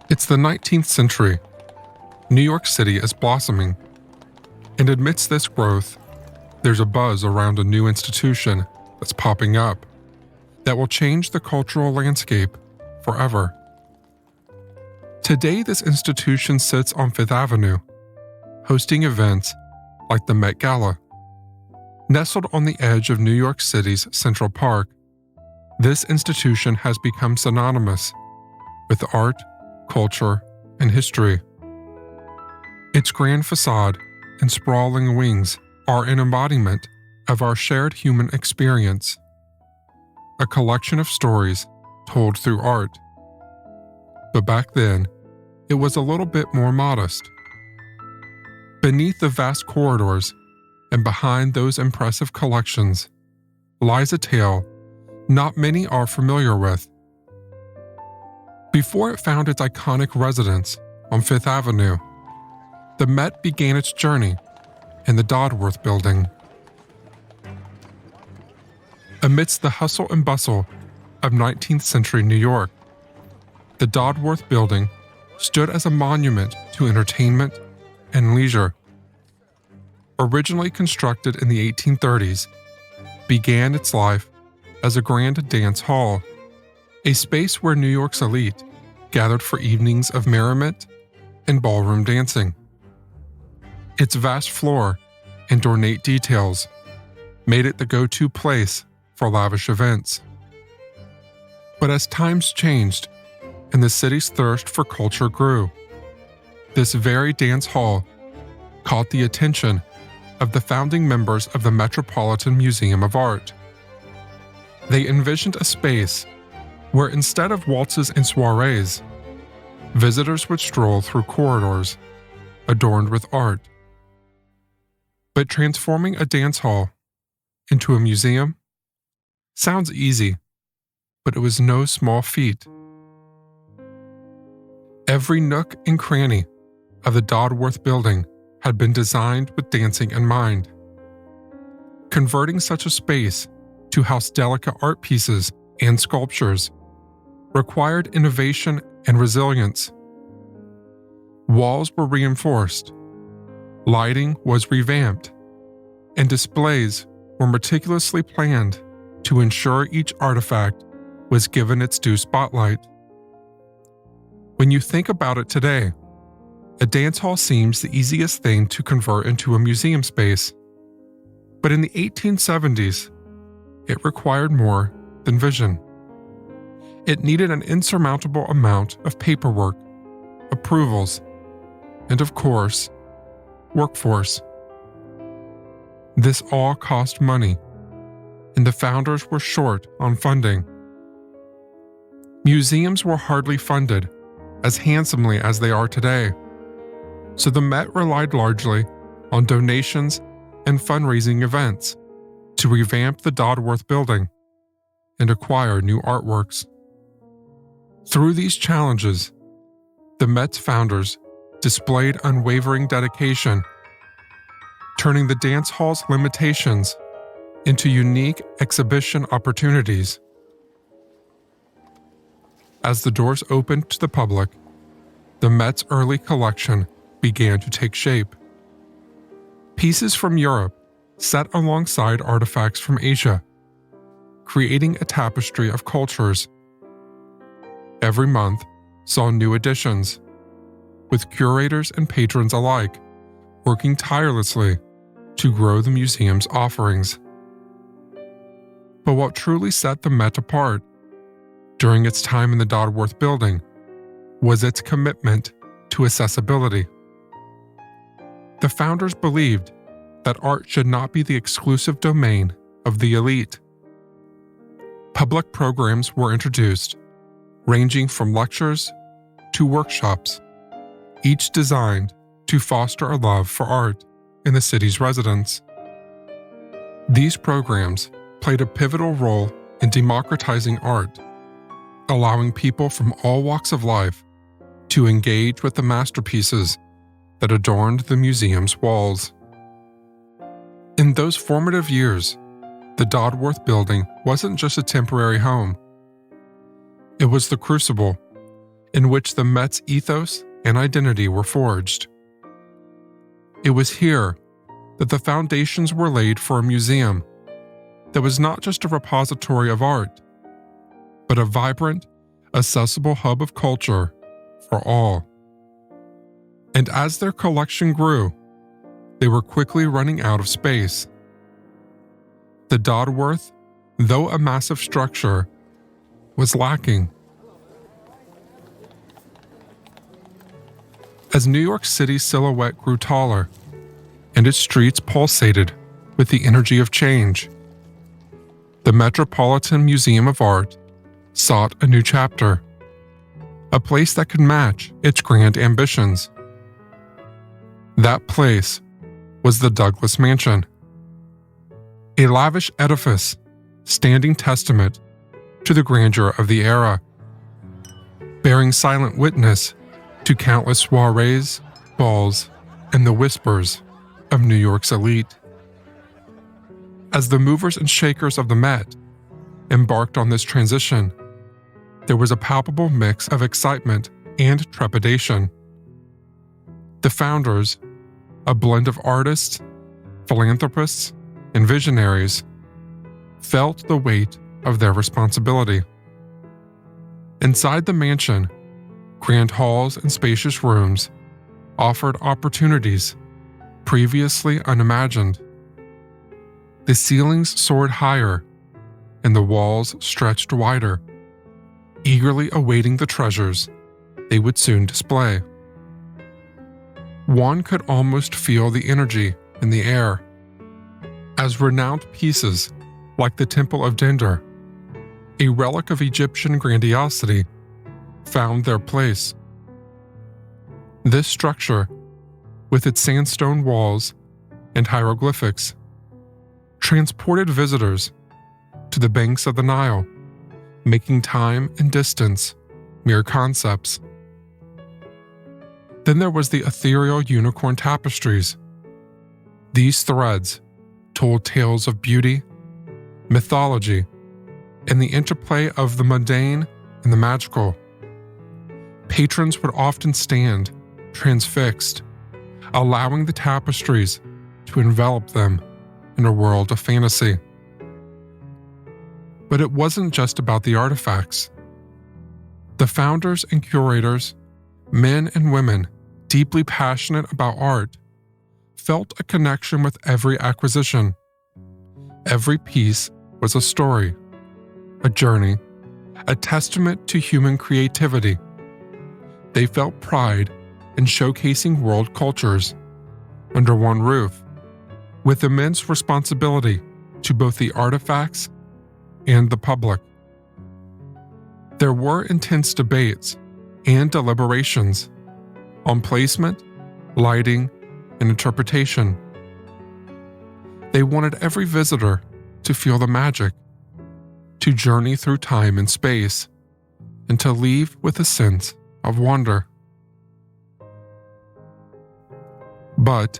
It's the 19th century. New York City is blossoming. And amidst this growth, there's a buzz around a new institution that's popping up that will change the cultural landscape forever. Today, this institution sits on Fifth Avenue, hosting events like the Met Gala. Nestled on the edge of New York City's Central Park, this institution has become synonymous with art, culture, and history. Its grand facade and sprawling wings are an embodiment of our shared human experience, a collection of stories told through art. But back then, it was a little bit more modest. Beneath the vast corridors and behind those impressive collections lies a tale not many are familiar with. Before it found its iconic residence on Fifth Avenue, the Met began its journey in the Dodworth Building. Amidst the hustle and bustle of 19th century New York, the Dodworth Building stood as a monument to entertainment and leisure. Originally constructed in the 1830s, began its life as a grand dance hall, a space where New York's elite gathered for evenings of merriment and ballroom dancing. Its vast floor and ornate details made it the go-to place for lavish events. But as times changed and the city's thirst for culture grew, this very dance hall caught the attention of the founding members of the Metropolitan Museum of Art. They envisioned a space where instead of waltzes and soirees, visitors would stroll through corridors adorned with art. But transforming a dance hall into a museum sounds easy, but it was no small feat. Every nook and cranny of the Dodworth Building had been designed with dancing in mind. Converting such a space to house delicate art pieces and sculptures required innovation and resilience. Walls were reinforced, lighting was revamped, and displays were meticulously planned to ensure each artifact was given its due spotlight. When you think about it today, a dance hall seems the easiest thing to convert into a museum space. But in the 1870s, it required more than vision. It needed an insurmountable amount of paperwork, approvals, and of course, workforce. This all cost money, and the founders were short on funding. Museums were hardly funded as handsomely as they are today, so the Met relied largely on donations and fundraising events to revamp the Dodworth Building and acquire new artworks. Through these challenges, the Met's founders displayed unwavering dedication, turning the dance hall's limitations into unique exhibition opportunities. As the doors opened to the public, the Met's early collection began to take shape. Pieces from Europe set alongside artifacts from Asia, creating a tapestry of cultures. Every month saw new additions, with curators and patrons alike working tirelessly to grow the museum's offerings. But what truly set the Met apart during its time in the Dodworth Building was its commitment to accessibility. The founders believed that art should not be the exclusive domain of the elite. Public programs were introduced, ranging from lectures to workshops, each designed to foster a love for art in the city's residents. These programs played a pivotal role in democratizing art, allowing people from all walks of life to engage with the masterpieces that adorned the museum's walls. In those formative years, the Dodworth Building wasn't just a temporary home. It was the crucible in which the Met's ethos and identity were forged. It was here that the foundations were laid for a museum that was not just a repository of art, but a vibrant, accessible hub of culture for all. And as their collection grew, they were quickly running out of space. The Dodworth, though a massive structure, was lacking. As New York City's silhouette grew taller and its streets pulsated with the energy of change, the Metropolitan Museum of Art sought a new chapter, a place that could match its grand ambitions. That place was the Douglas Mansion, a lavish edifice standing testament to the grandeur of the era, bearing silent witness to countless soirees, balls, and the whispers of New York's elite. As the movers and shakers of the Met embarked on this transition, there was a palpable mix of excitement and trepidation. The founders, a blend of artists, philanthropists, and visionaries, felt the weight of their responsibility. Inside the mansion, grand halls and spacious rooms offered opportunities previously unimagined. The ceilings soared higher, and the walls stretched wider, eagerly awaiting the treasures they would soon display. One could almost feel the energy in the air, as renowned pieces like the Temple of Dendor, a relic of Egyptian grandiosity, found their place. This structure, with its sandstone walls and hieroglyphics, transported visitors to the banks of the Nile, making time and distance mere concepts. Then there was the ethereal unicorn tapestries. These threads told tales of beauty, mythology, and the interplay of the mundane and the magical. Patrons would often stand transfixed, allowing the tapestries to envelop them in a world of fantasy. But it wasn't just about the artifacts. The founders and curators, men and women deeply passionate about art, felt a connection with every acquisition. Every piece was a story, a journey, a testament to human creativity. They felt pride in showcasing world cultures under one roof, with immense responsibility to both the artifacts and the public. There were intense debates and deliberations on placement, lighting, and interpretation. They wanted every visitor to feel the magic, to journey through time and space, and to leave with a sense of wonder. But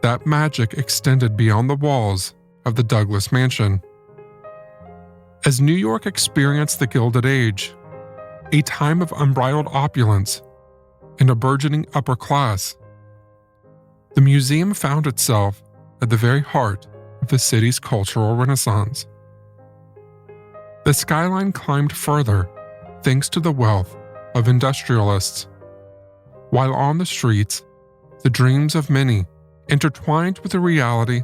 that magic extended beyond the walls of the Douglas Mansion. As New York experienced the Gilded Age, a time of unbridled opulence and a burgeoning upper class, the museum found itself at the very heart of the city's cultural renaissance. The skyline climbed further thanks to the wealth of industrialists, while on the streets, the dreams of many intertwined with the reality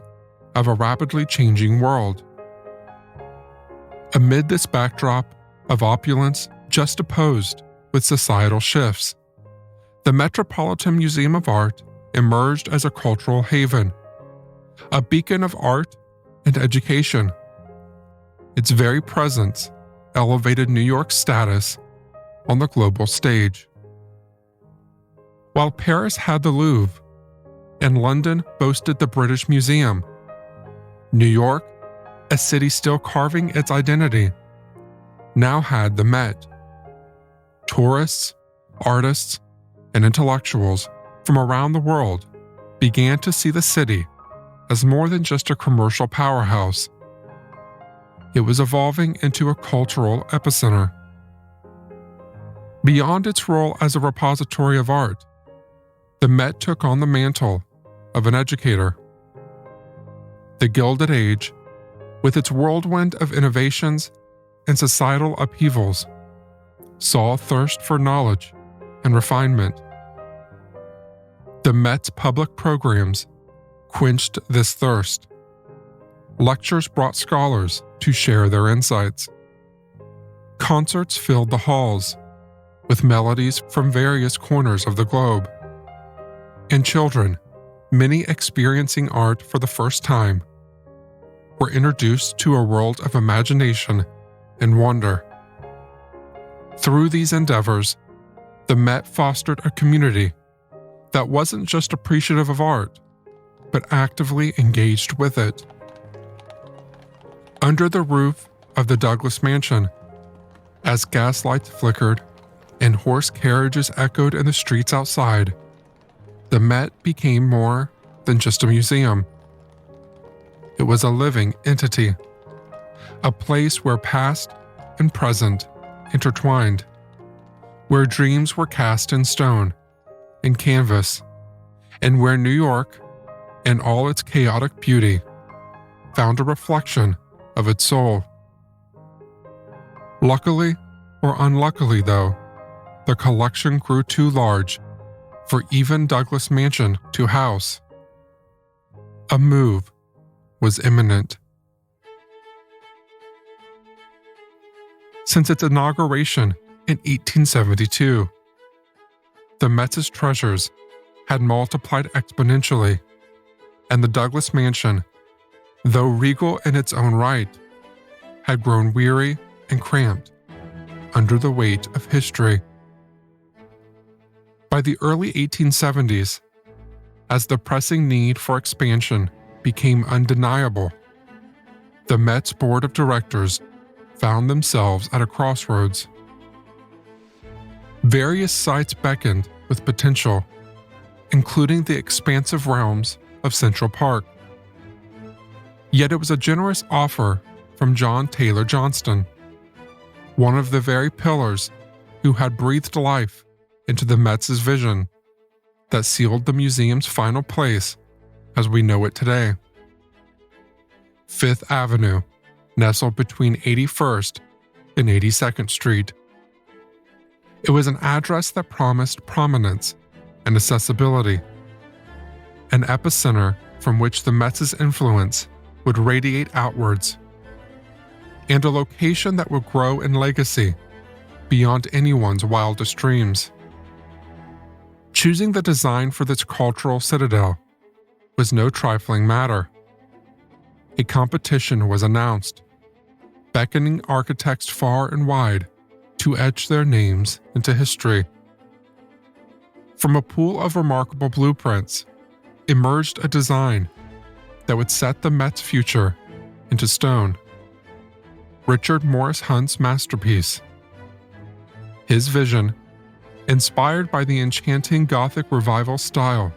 of a rapidly changing world. Amid this backdrop of opulence juxtaposed with societal shifts, the Metropolitan Museum of Art emerged as a cultural haven, a beacon of art and education. Its very presence elevated New York's status on the global stage. While Paris had the Louvre and London boasted the British Museum, New York, a city still carving its identity, now had the Met. Tourists, artists, and intellectuals from around the world began to see the city as more than just a commercial powerhouse. It was evolving into a cultural epicenter. Beyond its role as a repository of art, the Met took on the mantle of an educator. The Gilded Age, with its whirlwind of innovations and societal upheavals, saw a thirst for knowledge and refinement. The Met's public programs quenched this thirst. Lectures brought scholars to share their insights. Concerts filled the halls with melodies from various corners of the globe. And children, many experiencing art for the first time, were introduced to a world of imagination and wonder. Through these endeavors, the Met fostered a community that wasn't just appreciative of art, but actively engaged with it. Under the roof of the Douglas Mansion, as gaslights flickered and horse carriages echoed in the streets outside, the Met became more than just a museum. It was a living entity, a place where past and present intertwined, where dreams were cast in stone and canvas, and where New York, in all its chaotic beauty, found a reflection of its soul. Luckily or unluckily, though, the collection grew too large for even Douglas Mansion to house. A move was imminent. Since its inauguration in 1872, the Met's treasures had multiplied exponentially, and the Douglas Mansion, though regal in its own right, had grown weary and cramped under the weight of history. By the early 1870s, as the pressing need for expansion became undeniable, the Met's board of directors found themselves at a crossroads. Various sites beckoned with potential, including the expansive realms of Central Park. Yet it was a generous offer from John Taylor Johnston, one of the very pillars who had breathed life into the Met's vision, that sealed the museum's final place as we know it today. Fifth Avenue, nestled between 81st and 82nd Street. It was an address that promised prominence and accessibility, an epicenter from which the Met's influence would radiate outwards, and a location that would grow in legacy beyond anyone's wildest dreams. Choosing the design for this cultural citadel was no trifling matter. A competition was announced, beckoning architects far and wide to etch their names into history. From a pool of remarkable blueprints emerged a design that would set the Met's future into stone. Richard Morris Hunt's masterpiece. His vision, inspired by the enchanting Gothic Revival style,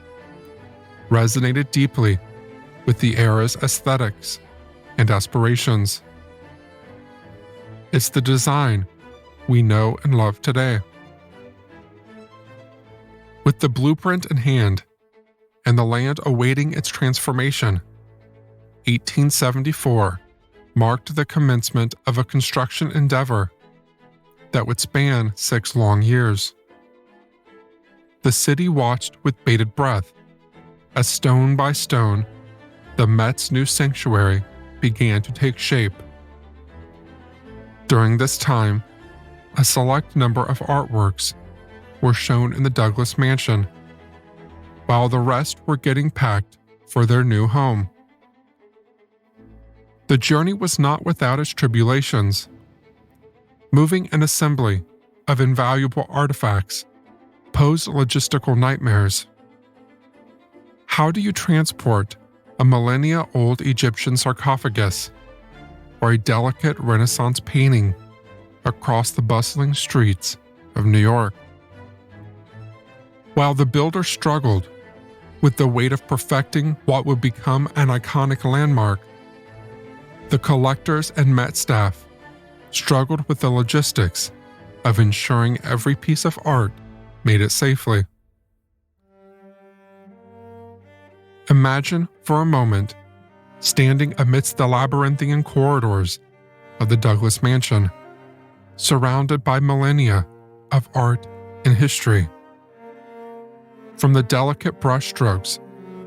resonated deeply with the era's aesthetics and aspirations. It's the design we know and love today. With the blueprint in hand and the land awaiting its transformation, 1874 marked the commencement of a construction endeavor that would span 6 long years. The city watched with bated breath as stone by stone, the Met's new sanctuary began to take shape. During this time, a select number of artworks were shown in the Douglas Mansion, while the rest were getting packed for their new home. The journey was not without its tribulations. Moving an assembly of invaluable artifacts posed logistical nightmares. How do you transport a millennia-old Egyptian sarcophagus or a delicate Renaissance painting across the bustling streets of New York? While the builder struggled with the weight of perfecting what would become an iconic landmark, the collectors and Met staff struggled with the logistics of ensuring every piece of art made it safely. Imagine for a moment standing amidst the labyrinthian corridors of the Douglas Mansion, surrounded by millennia of art and history. From the delicate brushstrokes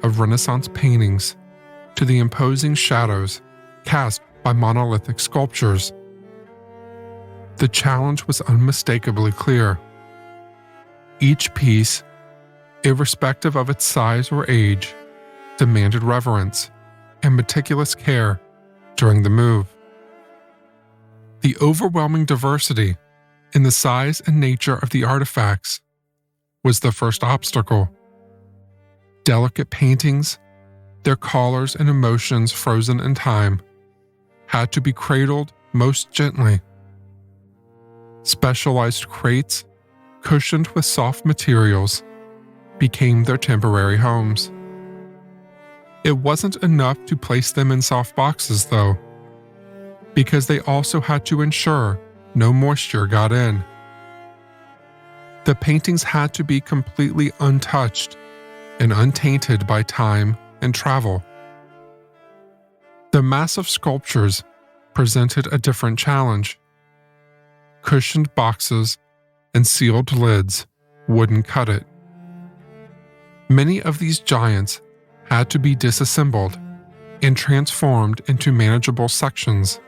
of Renaissance paintings to the imposing shadows cast by monolithic sculptures, the challenge was unmistakably clear. Each piece, irrespective of its size or age, demanded reverence and meticulous care during the move. The overwhelming diversity in the size and nature of the artifacts was the first obstacle. Delicate paintings, their colors and emotions frozen in time, had to be cradled most gently. Specialized crates, cushioned with soft materials, became their temporary homes. It wasn't enough to place them in soft boxes, though, because they also had to ensure no moisture got in. The paintings had to be completely untouched and untainted by time and travel. The massive sculptures presented a different challenge. Cushioned boxes and sealed lids wouldn't cut it. Many of these giants had to be disassembled and transformed into manageable sections.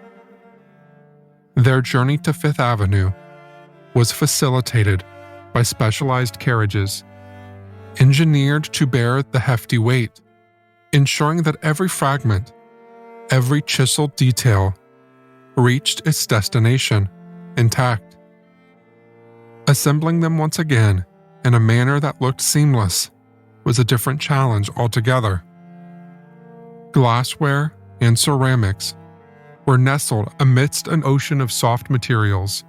Their journey to Fifth Avenue was facilitated by specialized carriages, engineered to bear the hefty weight, ensuring that every fragment, every chiseled detail, reached its destination intact. Assembling them once again in a manner that looked seamless was a different challenge altogether. Glassware and ceramics were nestled amidst an ocean of soft materials,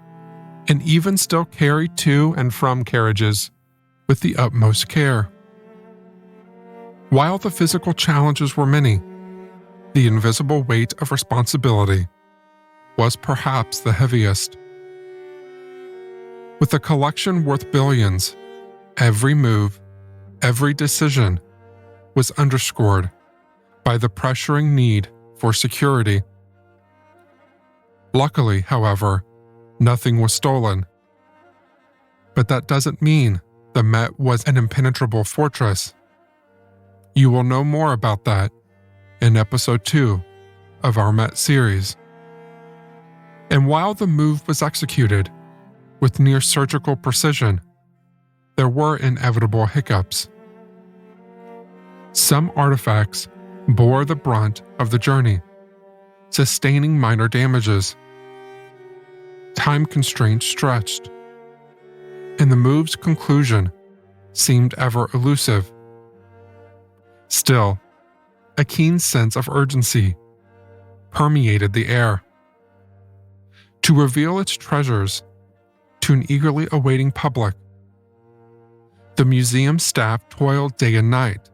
and even still carried to and from carriages with the utmost care. While the physical challenges were many, the invisible weight of responsibility was perhaps the heaviest. With a collection worth billions, every move, every decision was underscored by the pressuring need for security. Luckily, however, nothing was stolen. But that doesn't mean the Met was an impenetrable fortress. You will know more about that in Episode 2 of our Met series. And while the move was executed with near surgical precision, there were inevitable hiccups. Some artifacts bore the brunt of the journey, sustaining minor damages. Time constraints stretched, and the move's conclusion seemed ever elusive. Still, a keen sense of urgency permeated the air. To reveal its treasures to an eagerly awaiting public, the museum staff toiled day and night,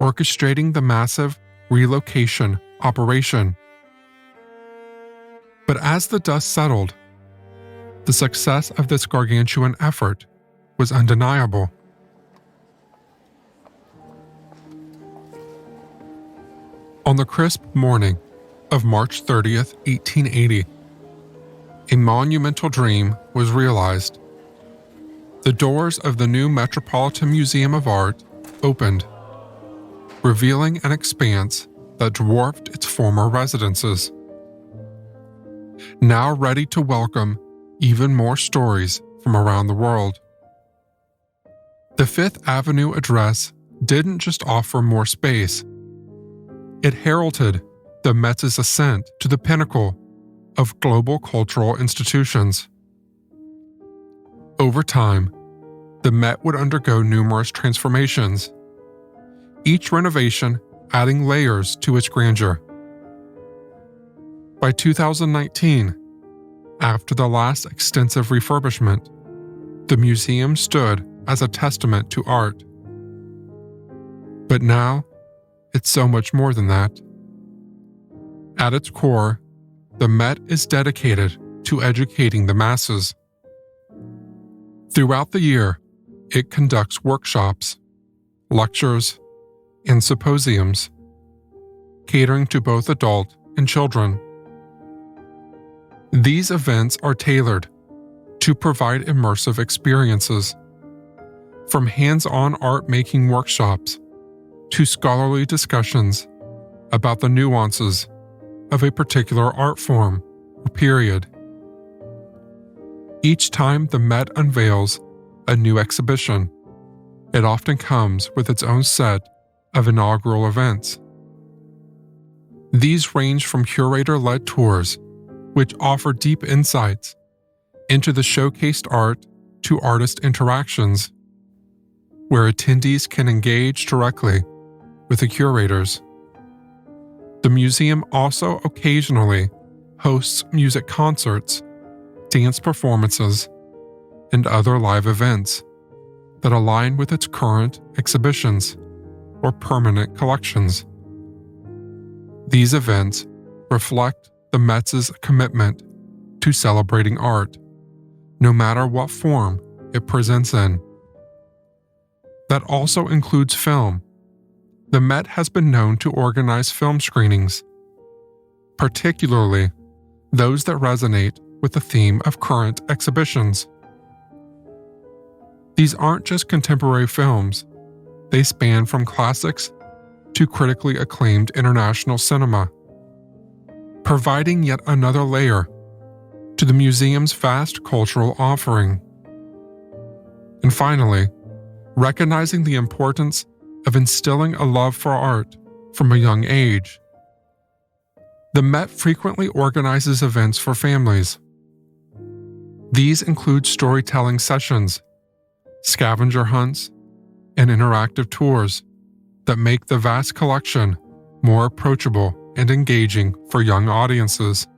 orchestrating the massive relocation operation. But as the dust settled, the success of this gargantuan effort was undeniable. On the crisp morning of March 30th, 1880, a monumental dream was realized. The doors of the new Metropolitan Museum of Art opened, revealing an expanse that dwarfed its former residences. Now ready to welcome even more stories from around the world. The Fifth Avenue address didn't just offer more space. It heralded the Met's ascent to the pinnacle of global cultural institutions. Over time, the Met would undergo numerous transformations, each renovation adding layers to its grandeur. By 2019, after the last extensive refurbishment, the museum stood as a testament to art. But now, it's so much more than that. At its core, the Met is dedicated to educating the masses. Throughout the year, it conducts workshops, lectures, and symposiums, catering to both adult and children. These events are tailored to provide immersive experiences, from hands-on art-making workshops to scholarly discussions about the nuances of a particular art form or period. Each time the Met unveils a new exhibition, it often comes with its own set of inaugural events. These range from curator-led tours, which offer deep insights into the showcased art, to artist interactions, where attendees can engage directly with the curators. The museum also occasionally hosts music concerts, dance performances, and other live events that align with its current exhibitions or permanent collections. These events reflect the Met's commitment to celebrating art, no matter what form it presents in. That also includes film. The Met has been known to organize film screenings, particularly those that resonate with the theme of current exhibitions. These aren't just contemporary films, they span from classics to critically acclaimed international cinema, providing yet another layer to the museum's vast cultural offering. And finally, recognizing the importance of instilling a love for art from a young age. The Met frequently organizes events for families. These include storytelling sessions, scavenger hunts, and interactive tours that make the vast collection more approachable and engaging for young audiences.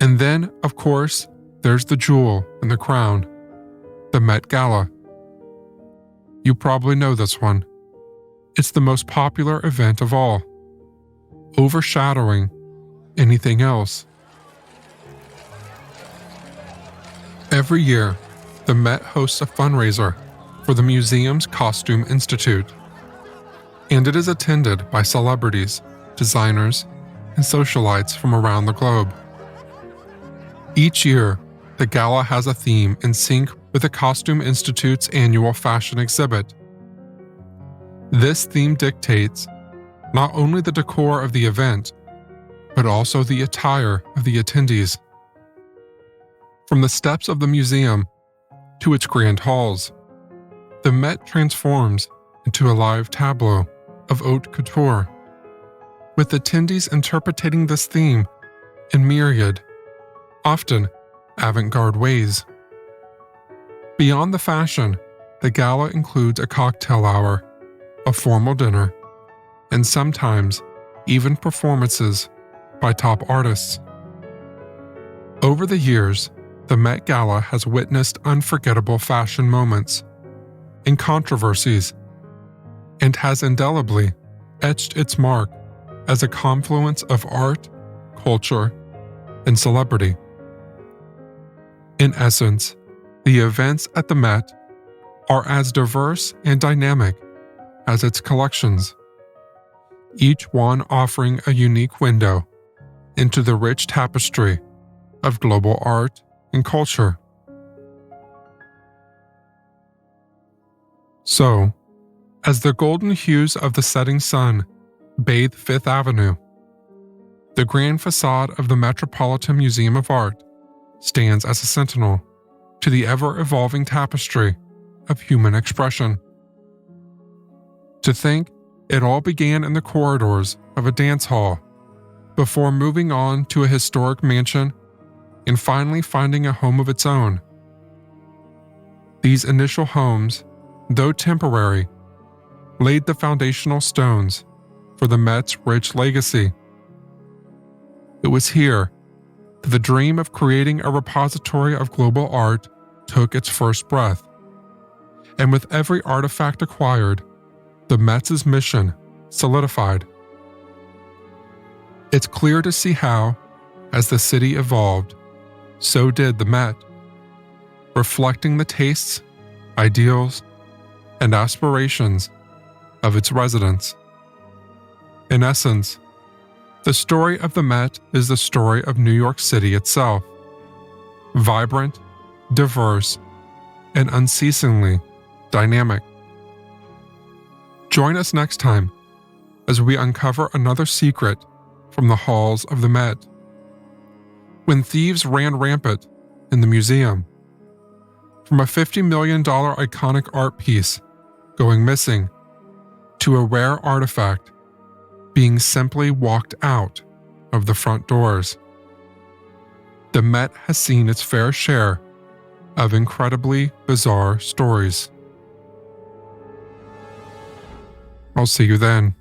And then, of course, there's the jewel in the crown, the Met Gala. You probably know this one. It's the most popular event of all, overshadowing anything else. Every year, the Met hosts a fundraiser for the museum's Costume Institute, and it is attended by celebrities, designers, and socialites from around the globe. Each year, the gala has a theme in sync with the Costume Institute's annual fashion exhibit. This theme dictates not only the decor of the event, but also the attire of the attendees. From the steps of the museum to its grand halls, the Met transforms into a live tableau of haute couture, with attendees interpreting this theme in myriad, often avant-garde ways. Beyond the fashion, the gala includes a cocktail hour, a formal dinner, and sometimes even performances by top artists. Over the years, the Met Gala has witnessed unforgettable fashion moments and controversies, and has indelibly etched its mark as a confluence of art, culture, and celebrity. In essence, the events at the Met are as diverse and dynamic as its collections, each one offering a unique window into the rich tapestry of global art and culture. So, as the golden hues of the setting sun bathe Fifth Avenue, the grand facade of the Metropolitan Museum of Art stands as a sentinel to the ever-evolving tapestry of human expression. To think it all began in the corridors of a dance hall, before moving on to a historic mansion and finally finding a home of its own. These initial homes, though temporary, laid the foundational stones for the Met's rich legacy. It was here that the dream of creating a repository of global art took its first breath. And with every artifact acquired, the Met's mission solidified. It's clear to see how, as the city evolved, so did the Met. reflecting the tastes, ideals, and aspirations of its residents. In essence, the story of the Met is the story of New York City itself, vibrant, diverse, and unceasingly dynamic. Join us next time as we uncover another secret from the halls of the Met. When thieves ran rampant in the museum, from a $50 million iconic art piece going missing to a rare artifact being simply walked out of the front doors. The Met has seen its fair share of incredibly bizarre stories. I'll see you then.